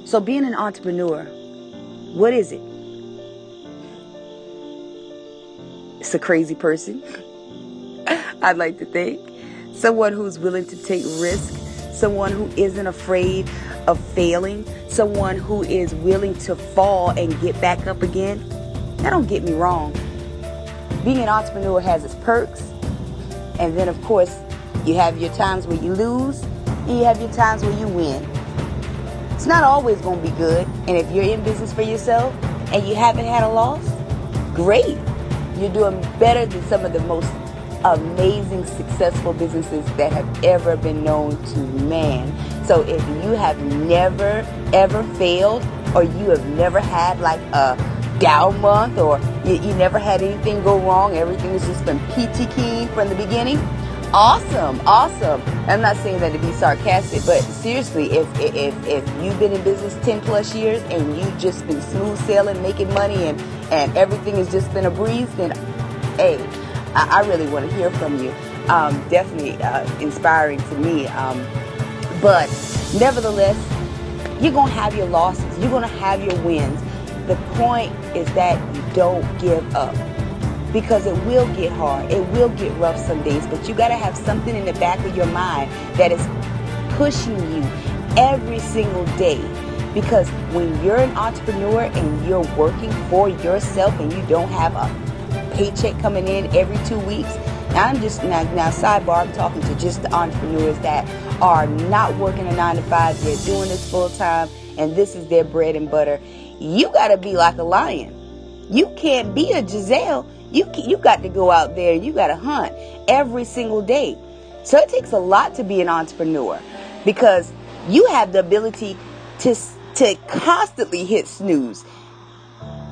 So being an entrepreneur, what is it? It's a crazy person, I'd like to think. Someone who's willing to take risks. Someone who isn't afraid of failing. Someone who is willing to fall and get back up again. Now, don't get me wrong. Being an entrepreneur has its perks. And then, of course, you have your times where you lose. And you have your times where you win. It's not always going to be good. And if you're in business for yourself and you haven't had a loss, great. You're doing better than some of the most amazing, successful businesses that have ever been known to man. So if you have never, ever failed, or you have never had like a down month, or you never had anything go wrong, everything has just been peachy keen from the beginning, awesome. I'm not saying that to be sarcastic, but seriously, if you've been in business 10 plus years and you've just been smooth sailing, making money, and everything has just been a breeze, then hey, I really want to hear from you. Definitely inspiring to me. But nevertheless, you're going to have your losses. You're going to have your wins. The point is that you don't give up, because it will get hard. It will get rough some days, but you got to have something in the back of your mind that is pushing you every single day. Because when you're an entrepreneur and you're working for yourself and you don't have a paycheck coming in every 2 weeks. Now sidebar, I'm talking to just the entrepreneurs that are not working a 9 to 5. They're doing this full time and this is their bread and butter. You got to be like a lion. You can't be a Giselle. You got to go out there and you got to hunt every single day. So it takes a lot to be an entrepreneur, because you have the ability to constantly hit snooze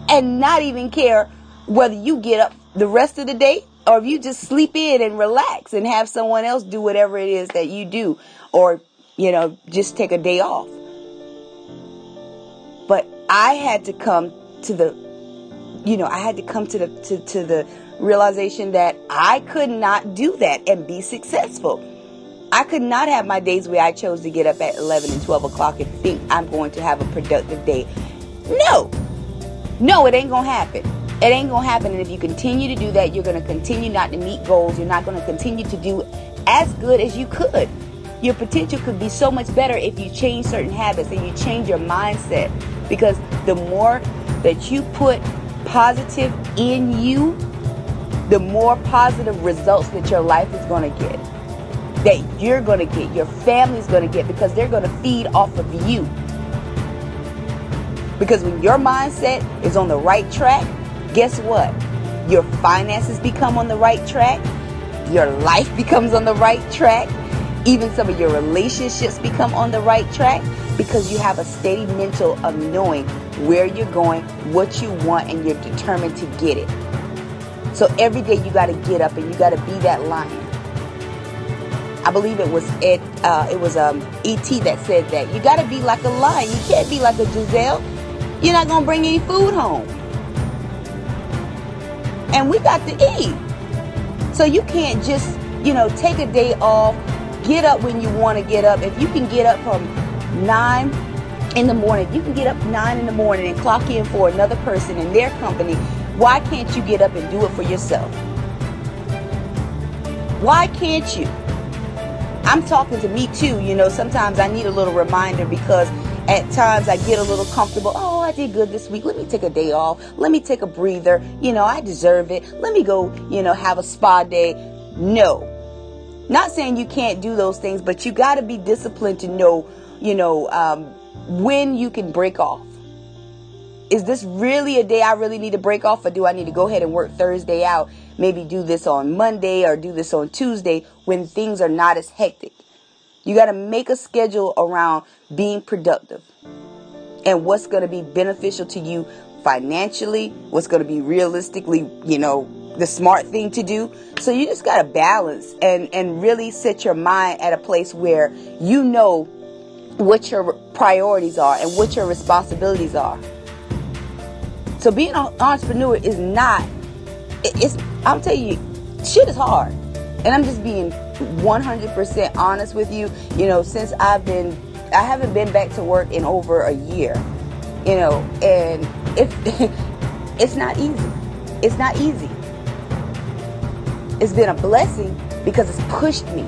and not even care whether you get up the rest of the day or if you just sleep in and relax and have someone else do whatever it is that you do, or, just take a day off. But I had to come to the, to the realization that I could not do that and be successful. I could not have my days where I chose to get up at 11 and 12 o'clock and think I'm going to have a productive day. No, it ain't going to happen. It ain't going to happen. And if you continue to do that, you're going to continue not to meet goals. You're not going to continue to do as good as you could. Your potential could be so much better if you change certain habits and you change your mindset. Because the more that you put positive in you, the more positive results that your life is going to get. That you're going to get, your family's going to get, because they're going to feed off of you. Because when your mindset is on the right track, guess what? Your finances become on the right track. Your life becomes on the right track. Even some of your relationships become on the right track, because you have a steady mental of knowing where you're going, what you want, and you're determined to get it. So every day you got to get up and you got to be that lion. I believe it was E.T. that said that. You got to be like a lion. You can't be like a Giselle. You're not going to bring any food home. And we got to eat. So you can't just, take a day off, get up when you want to get up. If you can get up from 9 in the morning, you can get up 9 in the morning and clock in for another person in their company. Why can't you get up and do it for yourself? Why can't you? I'm talking to me too. Sometimes I need a little reminder, because at times I get a little comfortable. Oh, I did good this week. Let me take a day off. Let me take a breather. I deserve it. Let me go, have a spa day. No. Not saying you can't do those things, but you got to be disciplined to know, when you can break off. Is this really a day I really need to break off, or do I need to go ahead and work Thursday out? Maybe do this on Monday or do this on Tuesday when things are not as hectic. You got to make a schedule around being productive and what's going to be beneficial to you financially, what's going to be realistically, the smart thing to do. So you just got to balance and really set your mind at a place where you know what your priorities are and what your responsibilities are. So being an entrepreneur is not, I'm telling you, shit is hard. And I'm just being 100% honest with you. Since I've been I haven't been back to work in over a year, you know, and it's not easy. It's not easy. It's been a blessing because it's pushed me,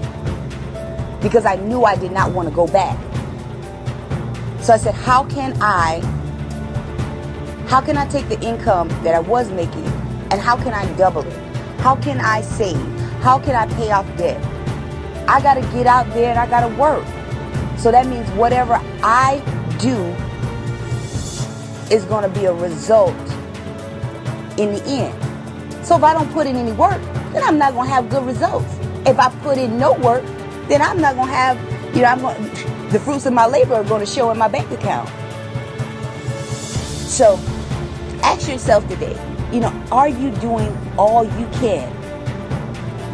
because I knew I did not want to go back. So I said, how can I take the income that I was making and how can I double it? How can I save? How can I pay off debt? I got to get out there and I got to work. So that means whatever I do is going to be a result in the end. So if I don't put in any work, then I'm not going to have good results. If I put in no work, then I'm not going to have, the fruits of my labor are going to show in my bank account. So ask yourself today, are you doing all you can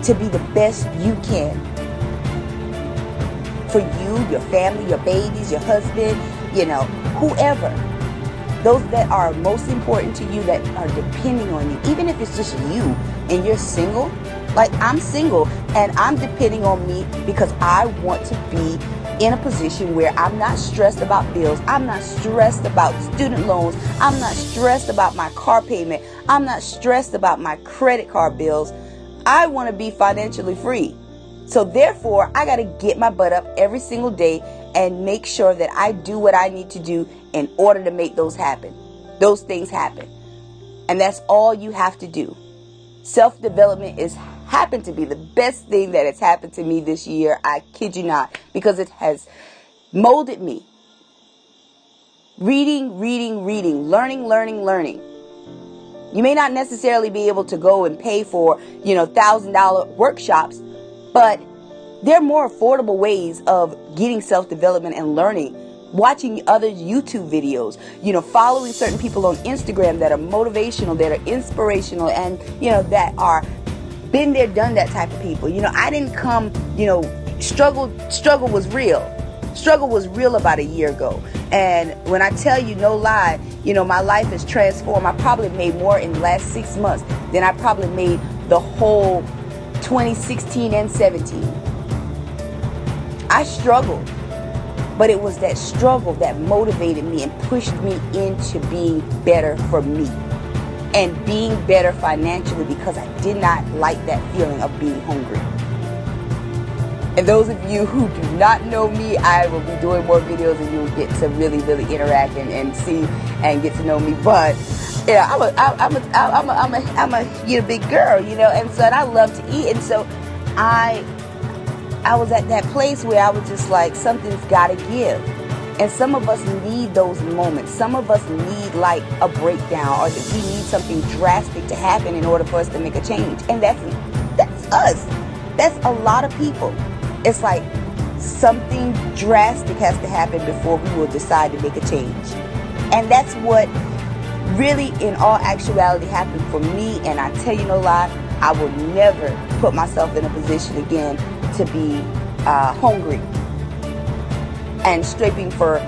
to be the best you can for you, your family, your babies, your husband, whoever, those that are most important to you, that are depending on you, even if it's just you and you're single. Like, I'm single and I'm depending on me because I want to be in a position where I'm not stressed about bills. I'm not stressed about student loans. I'm not stressed about my car payment. I'm not stressed about my credit card bills. I want to be financially free. So therefore, I got to get my butt up every single day and make sure that I do what I need to do in order to make those things happen. And that's all you have to do. Self-development happened to be the best thing that has happened to me this year. I kid you not, because it has molded me. Reading, learning. You may not necessarily be able to go and pay for, $1,000 workshops, but there are more affordable ways of getting self-development and learning. Watching other YouTube videos, following certain people on Instagram that are motivational, that are inspirational, and, that are been there, done that type of people. I didn't come, struggle was real. Struggle was real about a year ago. And when I tell you, no lie, my life has transformed. I probably made more in the last 6 months than I probably made the whole 2016 and 17. I struggled, but it was that struggle that motivated me and pushed me into being better for me and being better financially, because I did not like that feeling of being hungry. And those of you who do not know me, I will be doing more videos and you'll get to really, really interact and see and get to know me. But I'm a big girl, and so I love to eat, and so I was at that place where I was just like, something's got to give. And some of us need those moments. Some of us need like a breakdown, or that we need something drastic to happen in order for us to make a change. And that's us. That's a lot of people. It's like something drastic has to happen before we will decide to make a change. And that's what really, in all actuality, happened for me. And I tell you no lie, I will never put myself in a position again to be hungry and scraping for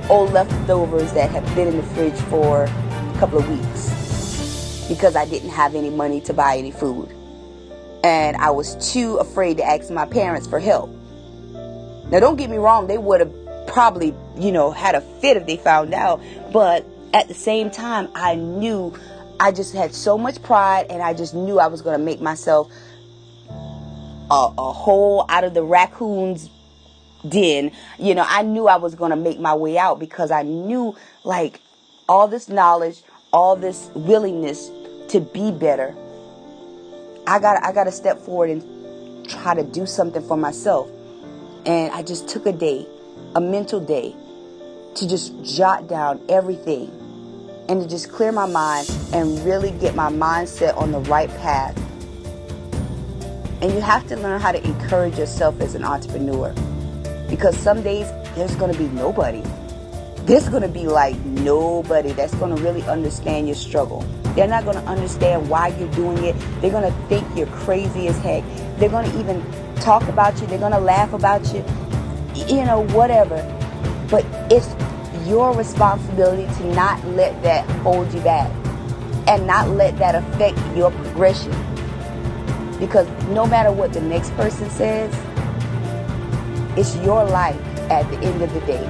old leftovers that have been in the fridge for a couple of weeks because I didn't have any money to buy any food. And I was too afraid to ask my parents for help. Now, don't get me wrong, they would have probably, had a fit if they found out. But at the same time, I knew I just had so much pride, and I just knew I was going to make myself a hole out of the raccoon's den. I knew I was going to make my way out, because I knew, like, all this knowledge, all this willingness to be better. I got to step forward and try to do something for myself. And I just took a mental day, to just jot down everything and to just clear my mind and really get my mindset on the right path. And you have to learn how to encourage yourself as an entrepreneur, because some days there's going to be nobody. There's going to be like nobody that's going to really understand your struggle. They're not going to understand why you're doing it. They're going to think you're crazy as heck. They're going to even talk about you. They're going to laugh about you, whatever. But it's your responsibility to not let that hold you back and not let that affect your progression. Because no matter what the next person says, it's your life at the end of the day.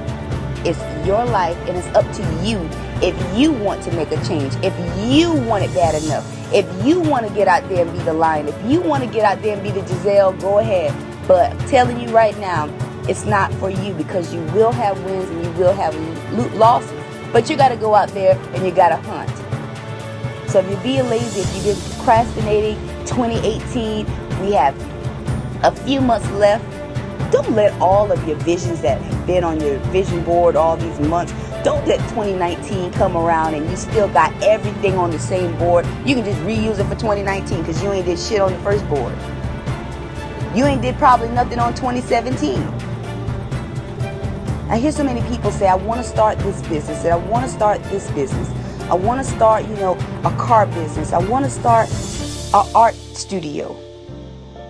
It's your life, and it's up to you if you want to make a change, if you want it bad enough, if you want to get out there and be the lion, if you want to get out there and be the Giselle, go ahead. But I'm telling you right now, it's not for you, because you will have wins and you will have losses. But you got to go out there and you got to hunt. So if you're being lazy, if you've been procrastinating, 2018, we have a few months left. Don't let all of your visions that have been on your vision board all these months, don't let 2019 come around and you still got everything on the same board. You can just reuse it for 2019 because you ain't did shit on the first board. You ain't did probably nothing on 2017. I hear so many people say, I want to start this business, and I want to start this business. I want to start, a car business. I want to start an art studio.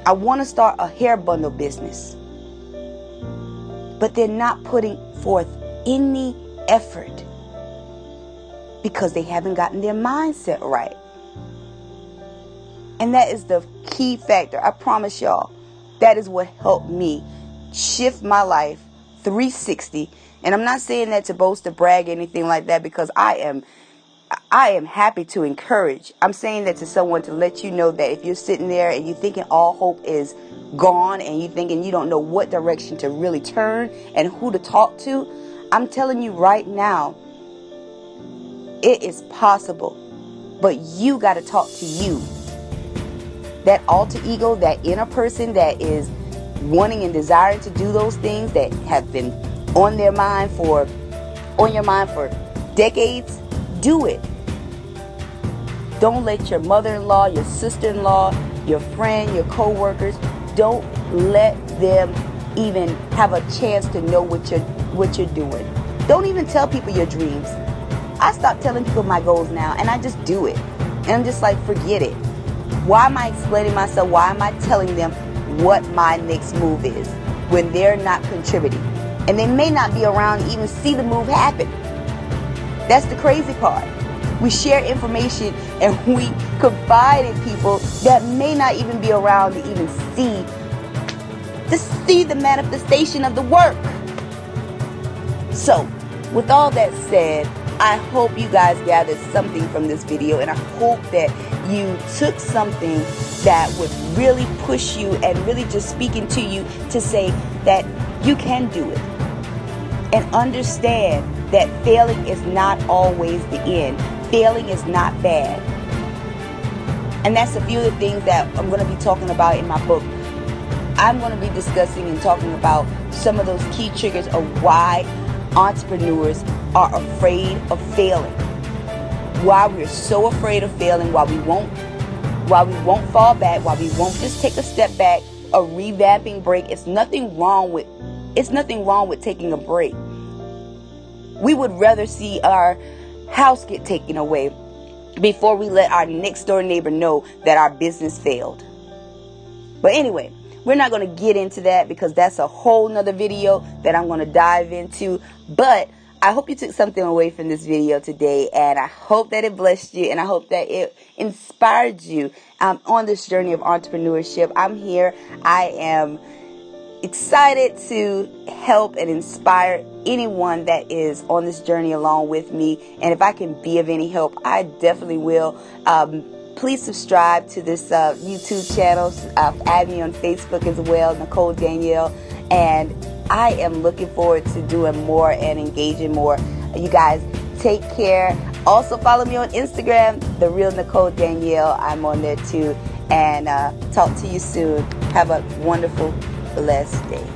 I want to start a hair bundle business. But they're not putting forth any effort because they haven't gotten their mindset right. And that is the key factor. I promise y'all, that is what helped me shift my life 360. And I'm not saying that to boast or brag or anything like that, because I am happy to encourage. I'm saying that to someone to let you know that if you're sitting there and you're thinking all hope is gone and you're thinking you don't know what direction to really turn and who to talk to, I'm telling you right now, it is possible. But you got to talk to you. That alter ego, that inner person that is wanting and desiring to do those things that have been on your mind for decades, do it. Don't let your mother-in-law, your sister-in-law, your friend, your co-workers, don't let them even have a chance to know what you're doing. Don't even tell people your dreams. I stopped telling people my goals now, and I just do it. And I'm just like, forget it. Why am I explaining myself? Why am I telling them what my next move is when they're not contributing? And they may not be around to even see the move happen. That's the crazy part. We share information and we confide in people that may not even be around to even see the manifestation of the work. So, with all that said, I hope you guys gathered something from this video, and I hope that you took something that would really push you and really just speaking to you to say that you can do it. And understand that failing is not always the end. Failing is not bad. And that's a few of the things that I'm going to be talking about in my book. I'm going to be discussing and talking about some of those key triggers of why entrepreneurs are afraid of failing. Why we're so afraid of failing, why we won't fall back, why we won't just take a step back, a revamping break. It's nothing wrong with taking a break. We would rather see our house get taken away before we let our next door neighbor know that our business failed. But anyway, we're not going to get into that because that's a whole nother video that I'm going to dive into. But I hope you took something away from this video today, and I hope that it blessed you, and I hope that it inspired you on this journey of entrepreneurship. I'm here. I am excited to help and inspire anyone that is on this journey along with me. And if I can be of any help, I definitely will. Please subscribe to this YouTube channel. Add me on Facebook as well, Nicole Danielle. And I am looking forward to doing more and engaging more. You guys take care. Also follow me on Instagram, The Real Nicole Danielle. I'm on there too. And talk to you soon. Have a wonderful, blessed day.